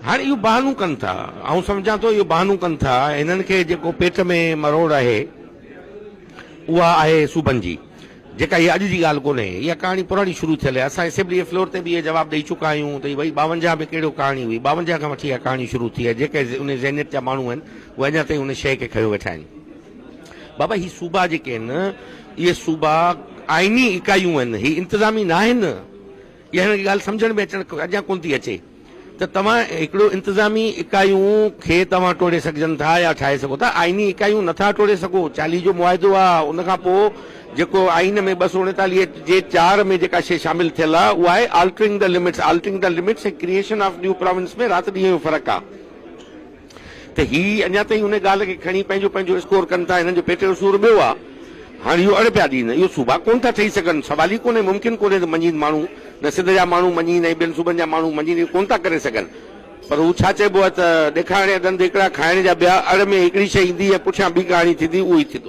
हाणे इहो बहानू कनि था, ऐं सम्झां थो इहो बहानू कनि था। हिननि खे जेको पेट में मरोड़ आहे उहा आहे सूबनि जी, जेका इहा अॼु जी ॻाल्हि कोन्हे, इहा कहाणी पुराणी शुरू थियल आहे। असां एसेंबली फ्लोर ते बि इहे जवाबु ॾेई चुका आहियूं त भई 52 में कहिड़ो कहाणी हुई, 52 खां वठी इहा कहाणी शुरू थी आहे। जेके उन ज़हनियत जा माण्हू आहिनि उहे अञा ताईं उन शइ खे खयो वेठा आहिनि। बाबा ही सूबा जेके आहिनि इहे सूबा आइनी इकाइयूं आहिनि, ही इंतिज़ामी न आहिनि। इहा हिन ॻाल्हि सम्झण में अचणु अञा कोन थी अचे त तव्हां हिकिड़ो इंतिज़ामी इकाइयूं खे तव्हां टोड़े सघजनि था या ठाहे सघो था, आइनी इकाइयूं नथा टोड़े सघो। 40 जो मुआइदो आहे, उनखां पोइ जेको आइन में 249 जे 4 में जेका शइ शामिल थियल आहे उहा आहे आल्टरिंग द लिमिट्स। आल्टरिंग द लिमिट्स ऐं क्रिएशन ऑफ न्यू प्रोविंस में राति ॾींहं जो फ़र्क़ु आहे। त ही अञा ताईं उन ॻाल्हि खे खणी पंहिंजो पंहिंजो स्कोर कनि था। हिननि जो पेट जो सूर ॿियो आहे। हाणे इहो अड़ पिया ॾींदा, इहो सूबा कोन था ठही सघनि। सवाल ई कोन्हे, मुमकिन कोन्हे त मञीन माण्हू, न सिंध जा माण्हू मञीन ऐं ॿियनि सूबनि जा माण्हू मञीन, कोन था करे सघनि। पर हू छा चइबो आहे त ॾेखारण जा ॾंद हिकिड़ा, खाइण जा ॿिया। अड़ में हिकिड़ी शइ ईंदी ऐं पुठियां ॿी कहाणी थींदी, उहो ई थींदो।